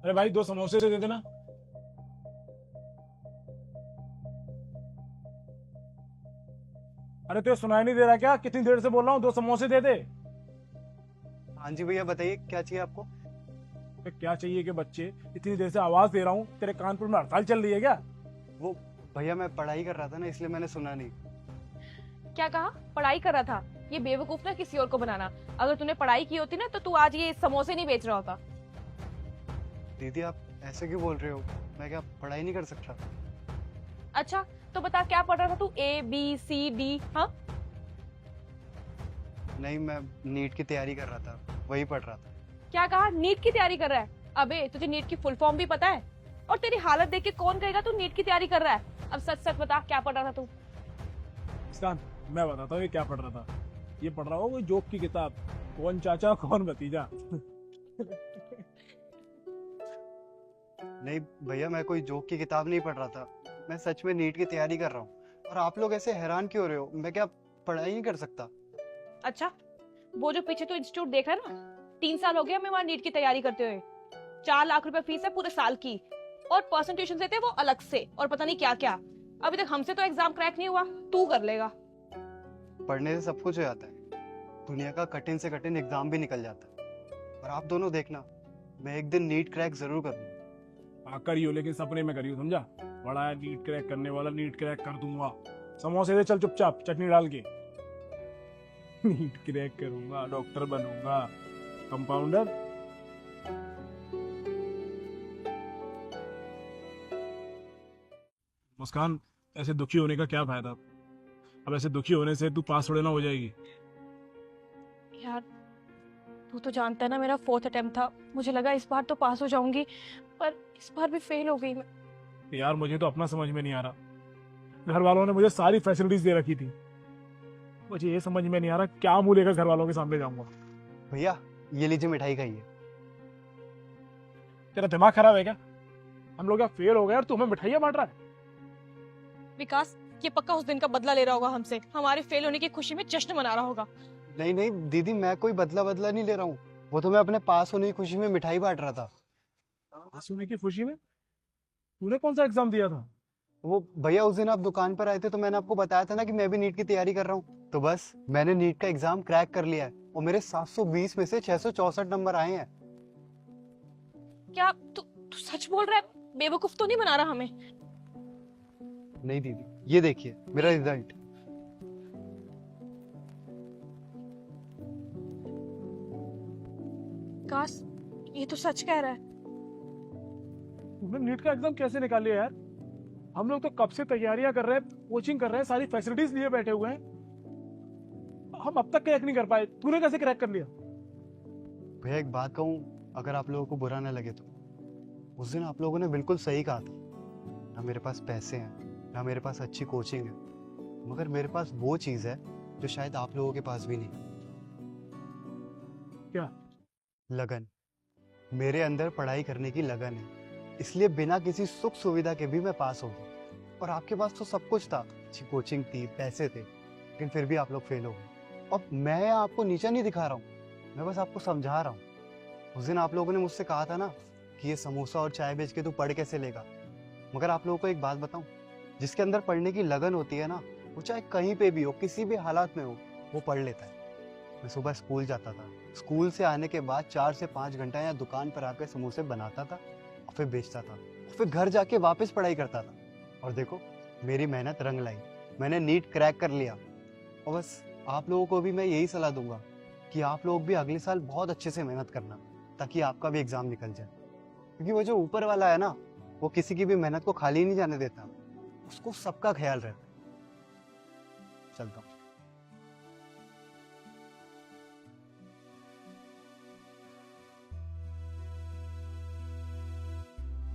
अरे भाई 2 समोसे से दे देना। अरे तुझे सुनाई नहीं दे रहा क्या? कितनी देर से बोल रहा हूँ, 2 समोसे दे दे। हाँ जी भैया, बताइए क्या चाहिए आपको। अरे क्या चाहिए कि बच्चे, इतनी देर से आवाज दे रहा हूँ, तेरे कानपुर में हड़ताल चल रही है क्या? वो भैया मैं पढ़ाई कर रहा था ना, इसलिए मैंने सुना नहीं। क्या कहा? पढ़ाई कर रहा था? ये बेवकूफ ना किसी और को बनाना। अगर तूने पढ़ाई की होती ना तो तू आज ये समोसे नहीं बेच रहा होता। दीदी आप ऐसे क्यों बोल रहे हो? मैं क्या पढ़ाई नहीं कर सकता? अच्छा, तो बता क्या पढ़ रहा था तू? ABCD? हाँ, नहीं, मैं नीट की तैयारी कर रहा था, वही पढ़ रहा था। क्या कहा? नीट की तैयारी कर रहा है? अबे तुझे नीट की फुल फॉर्म भी पता है? और तेरी हालत देख के कौन कहेगा तू नीट की तैयारी कर रहा है? अब सच सच बता, क्या पढ़ रहा था तू? मुस्कान, मैं बताता हूँ ये क्या पढ़ रहा था। ये पढ़ रहा हूँ कोई जोक की किताब, कौन चाचा कौन भतीजा। नहीं भैया, मैं कोई जोक की किताब नहीं पढ़ रहा था, मैं सच में नीट की तैयारी कर रहा हूँ। और आप लोग ऐसे हैरान क्यों हो रहे हो? मैं क्या पढ़ाई नहीं कर सकता? अच्छा, वो जो पीछे तू इंस्टीट्यूट देख रहा है ना, 3 साल हो गया मैं वहां नीट की तैयारी करते हुए। 4 लाख रुपए फीस है पूरे साल की, और पर्सनल ट्यूशन देते हैं वो अलग से, और पता नहीं क्या क्या। अभी तक हमसे तो एग्जाम क्रैक नहीं हुआ, तू कर लेगा। पढ़ने से सब कुछ हो जाता है, दुनिया का कठिन से कठिन एग्जाम भी निकल जाता है। और आप दोनों देखना, मैं एक दिन नीट क्रैक जरूर करूंगा। हाँ करियो, लेकिन सपने में करियो, समझा? बड़ा है नीट क्रैक करने वाला, नीट क्रैक कर दूंगा। समोसे दे चल चुपचाप, चटनी डाल के। नीट क्रैक करूंगा, डॉक्टर बनूंगा, कंपाउंडर। मुस्कान, ऐसे दुखी होने का क्या फायदा? अब ऐसे दुखी होने से तू पास थोड़े ना हो जाएगी। यार, तू तो जानता है ना मेरा 4th अटेम्प्ट था। मुझे लगा इस बार तो पास हो जाऊंगी, पर इस बार भी फेल हो गई मैं। यार मुझे तो अपना समझ में नहीं आ रहा, घर वालों ने मुझे सारी फैसिलिटीज दे रखी थी, मुझे ये समझ में नहीं आ रहा क्या मुंह लेकर घर वालों के सामने जाऊंगा। भैया ये लीजिए, मिठाई खाइए। तेरा दिमाग खराब है क्या? हम लोग क्या फेल हो गए और तू हमें मिठाइयां बांट रहा है? विकास, ये पक्का उस दिन का बदला ले रहा होगा हमसे, हमारे फेल होने की खुशी में जश्न मना रहा होगा। नहीं नहीं दीदी, मैं कोई बदला बदला नहीं ले रहा हूँ, वो तो मैं अपने पास होने की खुशी में मिठाई बांट रहा था। पास होने की खुशी में? तूने कौन सा एग्जाम दिया था? वो भैया उस दिन आप दुकान पर आए थे तो मैंने आपको बताया था ना कि मैं भी नीट की तैयारी कर रहा हूँ, तो बस मैंने नीट का एग्जाम क्रैक कर लिया है और मेरे 720 में से 664 नंबर आए हैं। क्या तू सच बोल रहा है? बेवकूफ तो नहीं बना रहा हमें? नहीं दीदी, ये देखिए मेरा रिजल्ट। विकास, ये तो सच कह रहा है। तूने नीट का एग्जाम कैसे निकाल लिया यार? हम लोग तो कब से तैयारियां कर रहे हैं, कोचिंग कर रहे हैं, सारी फैसिलिटीज लिए बैठे हुए हैं, हम अब तक क्रैक नहीं कर पाए, तूने कैसे क्रैक कर लिया? भैया एक बात कहूँ, अगर आप लोगों को बुरा ना लगे तो, उस दिन आप लोगों ने बिल्कुल सही कहा था। ना मेरे पास पैसे हैं, ना मेरे पास अच्छी कोचिंग है, मगर मेरे पास वो चीज़ है जो शायद आप लोगों के पास भी नहीं। क्या? लगन। मेरे अंदर पढ़ाई करने की लगन है, इसलिए बिना किसी सुख सुविधा के भी मैं पास हो गया। और आपके पास तो सब कुछ था, अच्छी कोचिंग थी, पैसे थे, लेकिन फिर भी आप लोग फेल हो गए। और मैं आपको नीचा नहीं दिखा रहा हूँ, मैं बस आपको समझा रहा हूँ। उस दिन आप लोगों ने मुझसे कहा था ना कि ये समोसा और चाय बेच के तू पढ़ कैसे लेगा, मगर आप लोगों को एक बात बताऊं, जिसके अंदर पढ़ने की लगन होती है ना, वो चाहे कहीं पे भी हो, किसी भी हालात में हो, वो पढ़ लेता है। मैं सुबह स्कूल जाता था, स्कूल से आने के बाद 4 से 5 घंटा यहाँ दुकान पर आकर समोसे बनाता था और फिर बेचता था, और फिर घर जाके वापस पढ़ाई करता था। और देखो, मेरी मेहनत रंग लाई, मैंने नीट क्रैक कर लिया। और बस आप लोगों को भी मैं यही सलाह दूंगा कि आप लोग भी अगले साल बहुत अच्छे से मेहनत करना, ताकि आपका भी एग्जाम निकल जाए। क्योंकि वो जो ऊपर वाला है ना, वो किसी की भी मेहनत को खाली नहीं जाने देता, उसको सबका ख्याल रहता है। चलता हूँ।